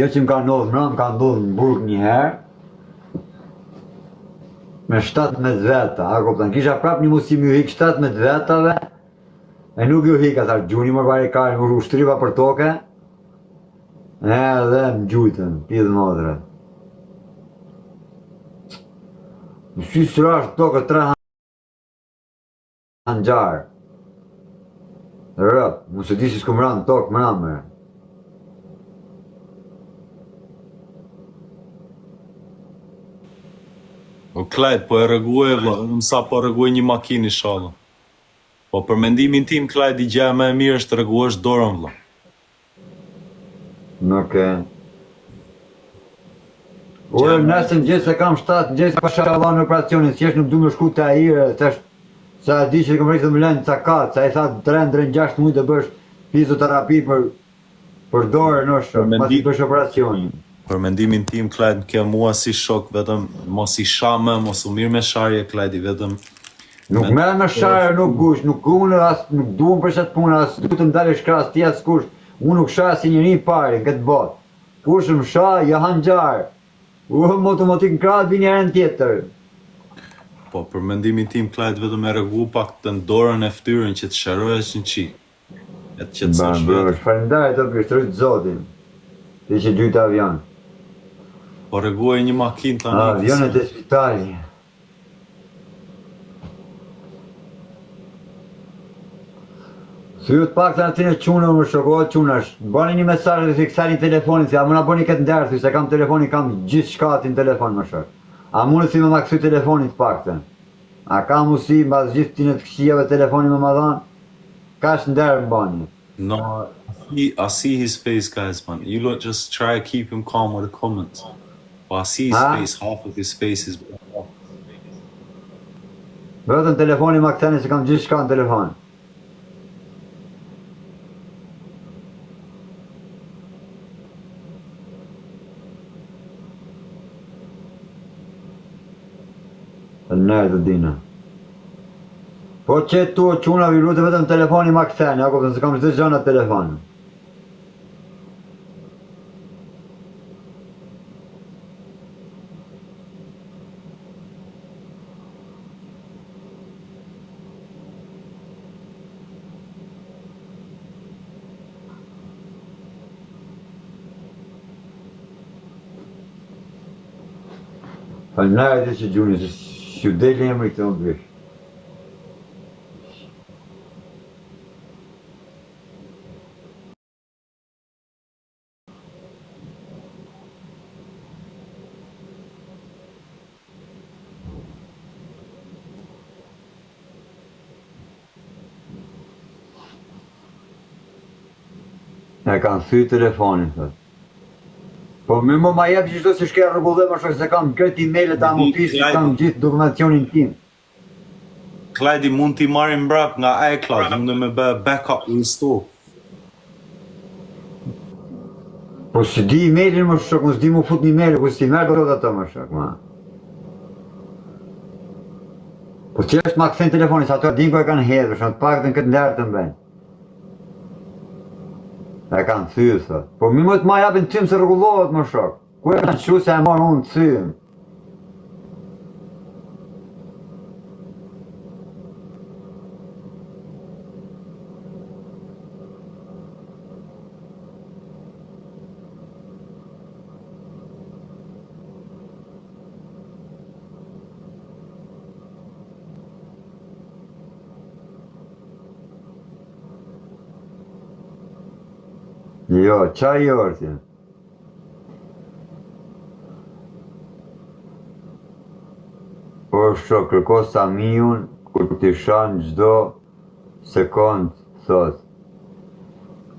Kjo që më ka ndodhë më ka ndodhë në Burg një herë, me 17 veta, a kupton, kisha prap një musim ju hik 17 vetave, e nuk ju hika, thash, gjuni më pari ka, u shtriva për toke, edhe më gjujtën, pidhë modre. Në shi sërash toke 3 hanxarë. Rëp, mu se di si s'ku më ranë tokë, më ranë mërë. O Klajt, po e rreguaj vlla, vetëm sa po rreguaj një makinë inshallah. Po për mendimin tim Klajt i gjëja më e mirë është të rreguosh dorën vlla. Okej. Ure nëse në gjithë se kam 7, në gjithë pasha Allah në operacionin, si është nuk du më shku të ajire, tash, sa di që këmë rejtë të më lënë ca katë, sa i tha 3-6 mujtë të bësh fizoterapi për dorën është, pas i bësh operacionin. Për mendimin tim Klajt ke mua si shok vetëm mos i shame, mos u mirë me sharje Klajti vetëm. Nuk merë me sharje, nuk gush, nuk unë, nuk duhem për shetë punë, as du të më dalë shkras, ti as kush, unë nuk shaj si njëri pari në këtë botë. Kush më shaj, ja hanxarë. Motomotik në kratë bini herën tjetër. Po, për mendimin tim Klajt vetëm e rregu pak të dorën e ftyrën që të shërohesh një qi. E të qetësosh vetë. Falenderoj të kështë rritë zotin. Ti që gjujtë avion. Po rreguaj një makinë tani. Avionet e spitali. Syut pak të në tine qunë më shokohet qunash. Bani një mesazh dhe fiksari telefonin, se a më në boni këtë ndërë, se kam telefonin, kam gjithë shkatin telefon më shok. A mundë si me ma kësy telefonit pak të. A ka musi, mbas gjithë tine të këshijave telefonin më dhanë, ka shë ndërë më bani. No, I see his face, guys, man. You lot just try to keep him calm with the comments. But I see his face, half of his face is... Vetëm telefoni ma këteni se kam gjithë shka në telefon. Ne të dina. Po që tu o quna vi lutë vetëm telefoni ma këtheni, ako përse kam gjithë gjëna telefoni. Falënderoj që gjuni, se që deli emri këtë më bësh. E kanë thy telefonin, thët. Po më ma jep gjithë si shke rrugullim, është se kam këtë e-mailet a më pisë, kam gjithë dokumentacionin tim. Klajdi mund t'i marrim mbrap nga iCloud, mund me bë backup install. Po si di e-mailin më shok, më s'di mu fut një e-mail, ku si merë do të ato më shok, ma. Po që është ma këthen telefonin, sa ato e din ku e kanë hedhë, shumë të pak të në këtë nderë të mbenjë. E kanë thyë, thot. Po mi më të ma japin tym se rregullohet më shok. Ku e kanë qu se e marë unë tym? Jo, qaj jorti? Po shok, kërko Samiun, kur t'i shanë gjdo sekund, thot.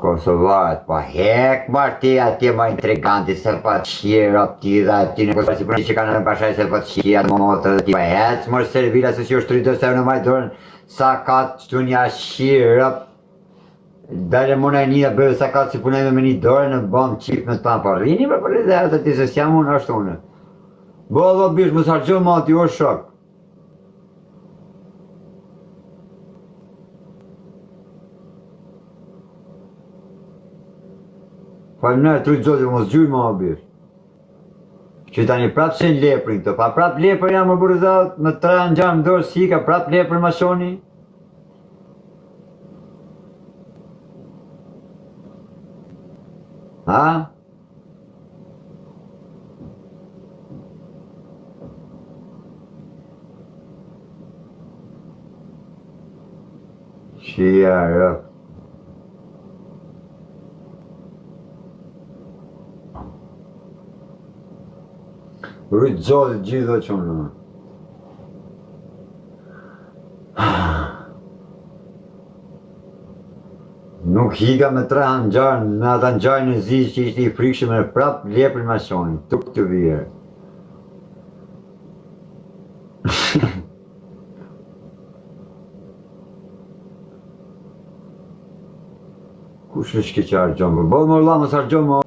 Kosovaret, po hek marti ati ma intriganti, se pa të shira ti dhe ati në kosovë, si përni që kanë në pashaj se pa të shira në motër dhe ti. Po hec mërë servila se si është rritë se në majdorën, sa ka të shtu një shira. Dale muna e një bërë sa ka si punojme me një dorë në bëmë qip me të panë, po rrini për i dhe të ti se s'jam unë është unë. Bo dhe bish, më sarqo ma ti o shok. Falënderoj trut Zotit, mos gjyj më birë. Që tani prapë se leprin këto, pa prapë lepër jam më burëzat, me 3 ngjarë në dorë si ka prapë lepër ma shoni. Ha? Shia rëp. Rritë Zotit gjithë dhe qonë. Nuk hika me 3 ngjarë, me ata ngjarë në zi që ishte i frikshëm e prapë leprin ma shoni, tuk të vjerë. Kush është që që argjonë? Bëllë më la, mësë argjonë më.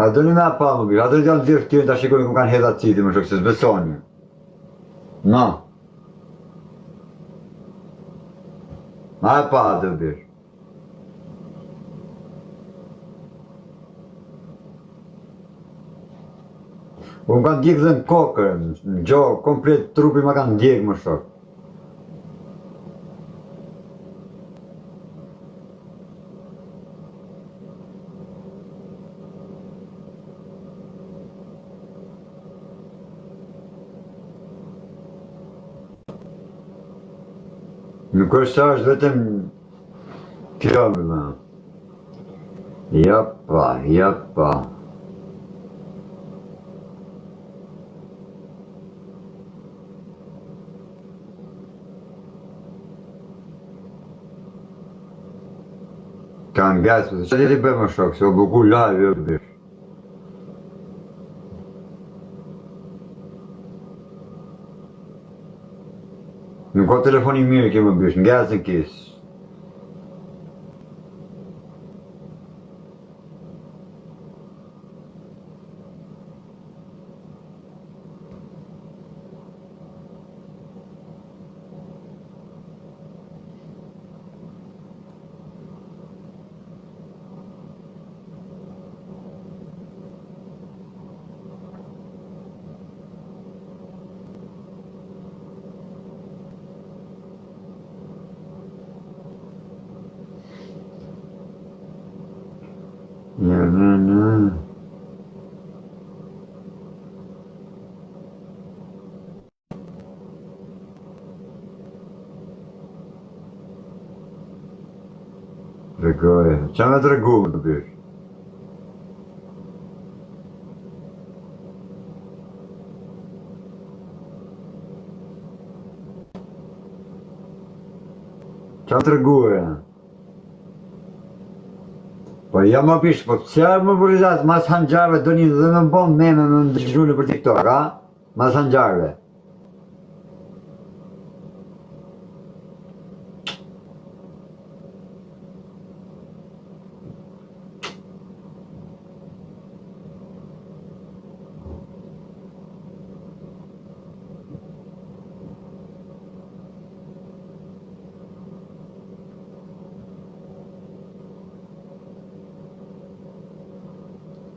A do një me a pa më bërë, a do një janë dhirë tjërë të shikoni ku kanë hedha citi më shokë, se s'besoni. Na. Ma e pa të bërë. Po më kanë djekë dhe në kokër, në gjohë, komplet trupi ma kanë djekë më shokë. Nuk është është vetëm kjo më. Ja pa. Kanë gasë, që ti bëjmë shokë, se o buku live jo të bish. Nuk ka telefoni mirë ke më bish, nga se kisë. Në. Tregoj, qa me tregu më bish? Qa me tregu e? Po ja më pish, po pëse më burizat, mas hanxarve do një dhe me më bon meme me më dëshruni për TikTok, a? Mas hanxarve.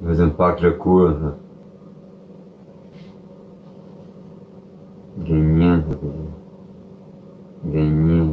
Vetëm pak lëkurën, thë. Gënjen, thë. Gënjen.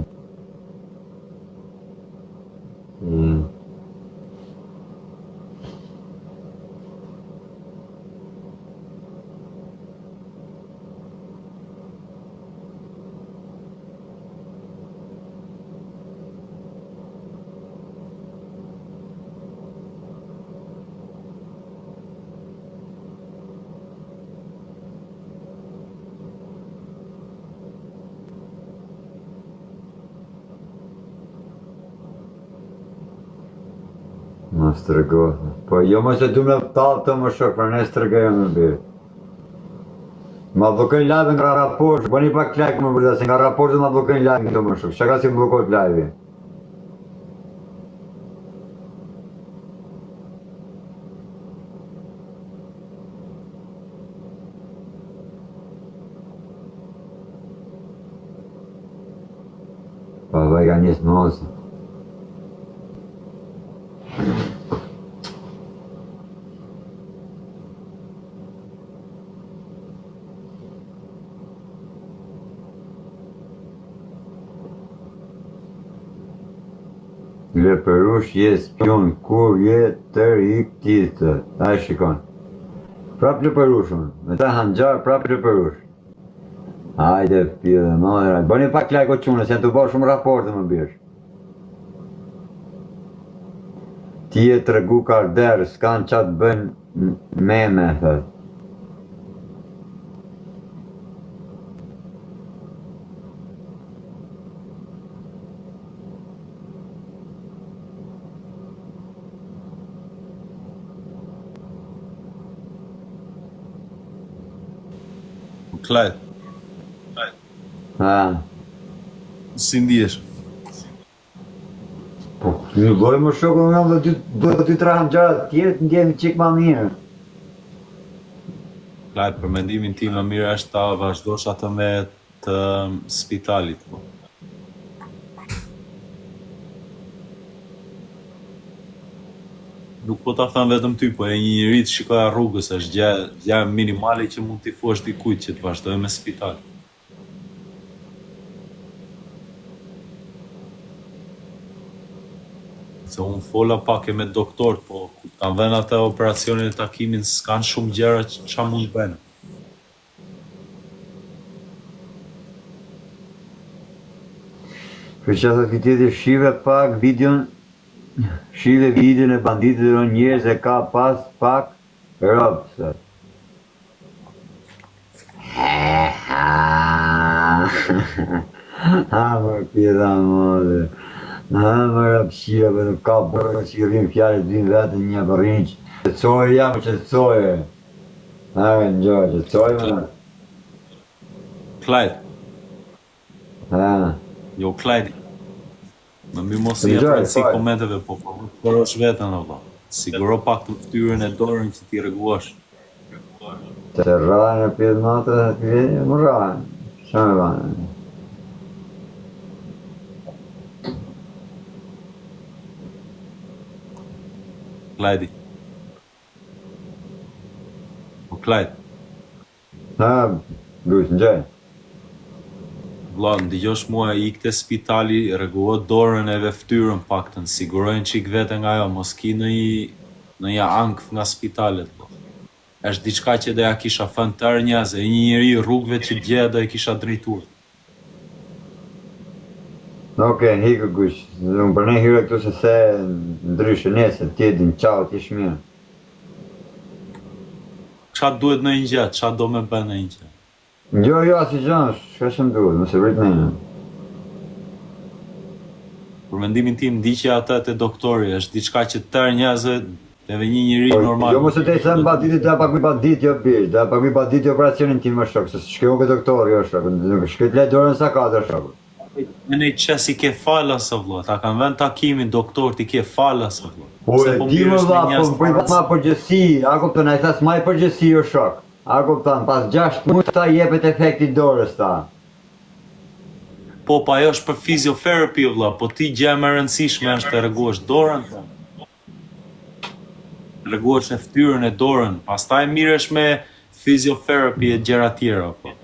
Ma së tërgo, po jo më që du me talë të më shok, për ne së tërgojë më bërë. Ma blokojnë live nga raport, bëni pak like më bërë, se nga raportet ma blokojnë live të më shok, që ka si më blokojt live-i? Pa vaj ka njësë mosë. Leperush je spion, kur je tër ik ti të. Ai shikon. Prap Leperushun, me ta hanxar prap Leperush. Hajde, pjede, madre, bëni pak like o qune, se janë të bërë shumë raporte më birë. Ti e të regu karder, s'kan qatë bën meme, thët. Klajt, Ha, si ndihesh? po, një loj më shokë në nga do t'i trahëm gjatë tjerë të ndjemi qik ma mirë. Klajt, për mendimin tim më mirë është ta vazhdosh atë me të spitalit. Po. Nuk po ta them vetëm ty, po e një njeri të shikoj rrugës, është gjë minimale që mund t'i thuash dikujt që të vazhdojë me spital. Se unë fola pak e me doktor, po kur kanë vënë atë operacionin e takimin, s'kan shumë gjëra që qa mund bëjnë. Për që thot këtë tjetër shive pak videon, shive videon e banditit dhe njerëz e ka pas pak robë, thot. Ha, më pjeda mëdhe. Ha, më rapshia, për nuk ka bërë që i rrinë fjallet dhim vetën një për rinjë. Qëtësojë jam, qëtësojë. Ha, në gjë, qëtësojë më. Klajt, Ha, jo Klajt. Më mirë mos i jep si komenteve, po përrosh vetën apo. Siguro pak të ftyrën e dorën që ti rreguosh. të rrajnë e pjetë natë, më rrajnë. Qa me banë? Klajdi. Po Klajt, Ha, Luis, në gjë. vlla, ndigjosh mua ikte spitali, rreguo dorën edhe ftyrën paktën, sigurojnë çik vete nga ajo, mos ki në një ankth nga spitalet. Po. Është diçka që do ja kisha thënë tërë njerëzve, një njeri rrugëve që dje do e kisha drejtuar. Okej, hikë kush. Unë për ne hyre këtu se the ndryshe nesër, tjedin, qau, t'ish mirë. Qa duhet në një gjë, qa do me bërë në një gjë. Jo, si gjanë, shka shëm duhet, mëse vrit me një. Për mendimin tim, ndiqja atë te doktori është diçka që tërë njerëzve edhe një njeri normal. Jo, mëse te i thëmë baditit, da pakuj badit, jo bish, da pakuj badit i operacionin tim më shok, se shkjo ke doktor, jo shok, shkjot le dorën sa katër shok. Në një qes i ke falas o vlo, ta kanë vend takimin doktor ti ke falas o vlo. Po e di më dha, po më ma përgjësi, a kupton, a i thas ma i përgjësi o shok. A kupton, pas 6 muaj ta jepet efekti dorës ta. Po, pa ajo është për fizioterapi o vlo, po ti gjë më rëndësishme është të rreguosh dorën të. Rreguosh e ftyrën e dorën, pastaj miresh me fizioterapi e gjëra tjera po.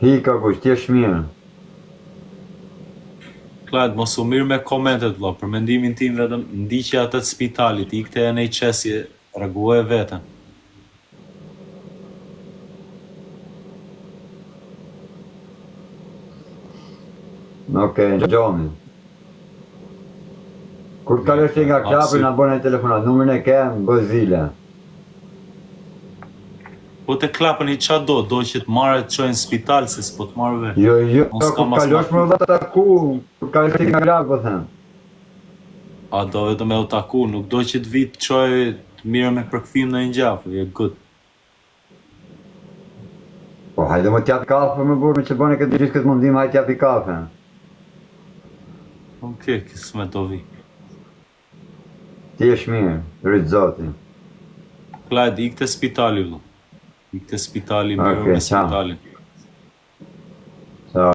Hika kush, t'jesh mirë. Klajt, mos u mirë me komentet vlla, për mendimin tim vetëm ndiqje atë të spitalit, ikte e NHS-i, rreguoje veten. Okej, gjoni. Kur kalesh ti nga klapi, na bën e telefonat, numrin e kem, gozile. Po te klapën i qa do që të marrë të qojnë në spital, se s'po të marrë vetë. Jo, Unë s'kam kur as kalosh më dha taku, kur kalesh ti nga klapi, po them. A do vetëm me u taku, nuk do që të vit të qoj të mirë me përkthim në një gjafë, je good. Po hajde më t'jap kafe më burë, me që bëne këtë gjithë këtë mundim, hajde t'japi kafe. Okej, kësë me do vi. Ti jesh mirë, rritë zoti. Klajt, ikte spitali, vlo. Ikte spitali, mirë Okej, me ciao. spitalin.